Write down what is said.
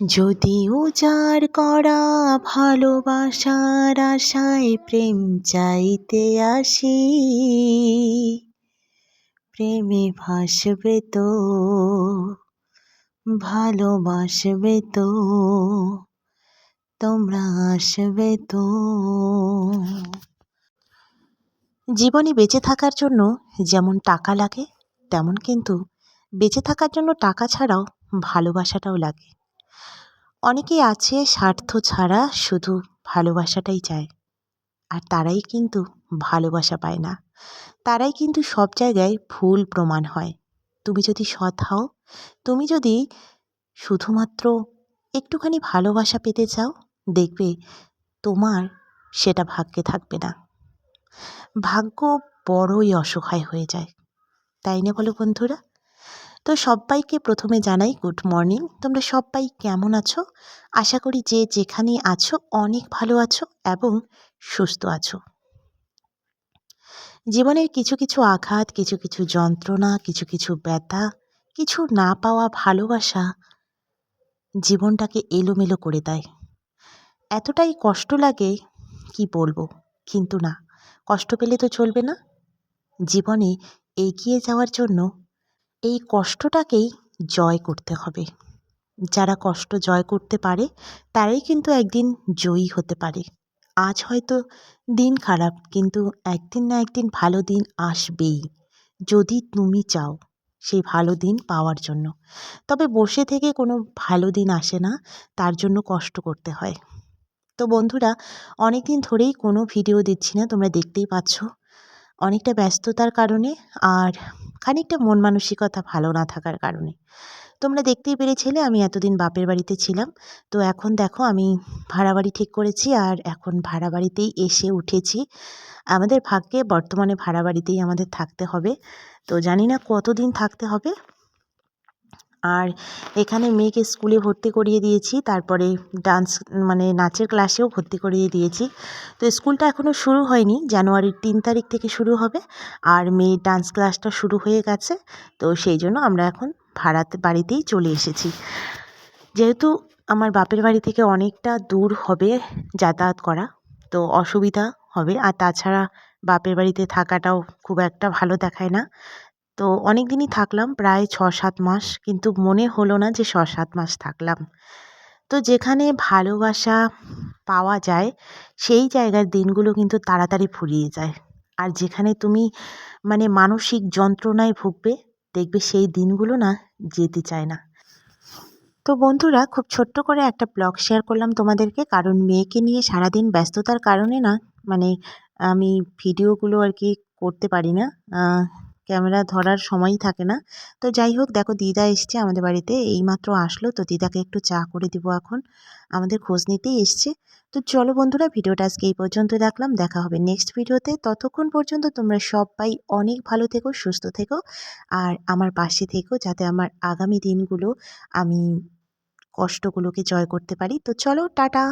যদি উজাড় করা ভালোবাসার আশায় প্রেম চাইতে আসি, প্রেমে ভাসবে তো, ভালোবাসবে তো, তোমরা আসবে তো। জীবনে বেঁচে থাকার জন্য যেমন টাকা লাগে, তেমন কিন্তু বেঁচে থাকার জন্য টাকা ছাড়াও ভালোবাসাটাও লাগে। অনেকেই আছে স্বার্থ ছাড়া শুধু ভালোবাসাটাই চায়, আর তারাই কিন্তু ভালোবাসা পায় না। তারাই কিন্তু সব জায়গায় ভুল প্রমাণ হয়। তুমি যদি সৎ হও, তুমি যদি শুধুমাত্র একটুখানি ভালোবাসা পেতে চাও, দেখবে তোমার সেটা ভাগ্যে থাকবে না। ভাগ্য বড়ই অসহায় হয়ে যায়, তাই না বলো বন্ধুরা? তো সবাইকে প্রথমে জানাই গুড মর্নিং। তোমরা সবাই কেমন আছো? আশা করি যে যেখানে আছো অনেক ভালো আছো এবং সুস্থ আছো। জীবনের কিছু কিছু আঘাত, কিছু কিছু যন্ত্রণা, কিছু কিছু ব্যথা, কিছু না পাওয়া ভালোবাসা জীবনটাকে এলোমেলো করে দেয়। এতটাই কষ্ট লাগে কি বলবো, কিন্তু না, কষ্ট পেলে তো চলবে না। জীবনে এগিয়ে যাওয়ার জন্য এই কষ্টটাকেই জয় করতে হবে। যারা কষ্ট জয় করতে পারে তারাই কিন্তু একদিন জয়ী হতে পারে। আজ হয়তো দিন খারাপ, কিন্তু একদিন না একদিন ভালো দিন আসবেই, যদি তুমি চাও সেই ভালো দিন পাওয়ার জন্য। তবে বসে থেকে কোনো ভালো দিন আসে না, তার জন্য কষ্ট করতে হয়। তো বন্ধুরা, অনেক দিন ধরেই কোনো ভিডিও দিচ্ছি না, তোমরা দেখতেই পাচ্ছ। অনেকটা ব্যস্ততার কারণে আর খানিকটা মন মানসিকতা ভালো না থাকার কারণে। তোমরা দেখতেই পেরেছিলে আমি এতদিন বাপের বাড়িতে ছিলাম। তো এখন দেখো আমি ভাড়া বাড়ি ঠিক করেছি, আর এখন ভাড়া বাড়িতেই এসে উঠেছি। আমাদের ভাগ্যে বর্তমানে ভাড়া বাড়িতেই আমাদের থাকতে হবে। তো জানি না কতদিন থাকতে হবে। আর এখানে মেয়েকে স্কুলে ভর্তি করিয়ে দিয়েছি, তারপরে ডান্স নাচের ক্লাসেও ভর্তি করিয়ে দিয়েছি। তো স্কুলটা এখনও শুরু হয়নি, জানুয়ারির 3 তারিখ থেকে শুরু হবে। আর মেয়ের ডান্স ক্লাসটা শুরু হয়ে গেছে। তো সেই জন্য আমরা এখন বাড়িতেই চলে এসেছি। যেহেতু আমার বাপের বাড়ি থেকে অনেকটা দূর হবে যাতায়াত করা, তো অসুবিধা হবে। আর তাছাড়া বাপের বাড়িতে থাকাটাও খুব একটা ভালো দেখায় না। তো অনেক দিনই থাকলাম, প্রায় 6-7 মাস, কিন্তু মনে হলো না যে 6-7 মাস থাকলাম। তো যেখানে ভালোবাসা পাওয়া যায় সেই জায়গার দিনগুলো কিন্তু তাড়াতাড়ি ফুরিয়ে যায়। আর যেখানে তুমি মানসিক যন্ত্রণায় ভুগবে, দেখবে সেই দিনগুলো না যেতে চায় না। তো বন্ধুরা, খুব ছোট্ট করে একটা ব্লগ শেয়ার করলাম তোমাদেরকে, কারণ মেয়েকে নিয়ে সারাদিন ব্যস্ততার কারণে না আমি ভিডিওগুলো আর কি করতে পারি না, ক্যামেরা ধরার সময়ই থাকে না। তো যাই হোক, দেখো দিদা এসছে আমাদের বাড়িতে, এইমাত্র আসলো। তো দিদাকে একটু চা করে দিব, এখন আমাদের খোঁজ নিতেই এসছে। তো চলো বন্ধুরা, ভিডিওটা আজকে এই পর্যন্ত রাখলাম, দেখা হবে নেক্সট ভিডিওতে। ততক্ষণ পর্যন্ত তোমরা সবাই অনেক ভালো থেকো, সুস্থ থেকো, আর আমার পাশে থেকো, যাতে আমার আগামী দিনগুলো আমি কষ্টগুলোকে জয় করতে পারি। তো চলো, টাটা।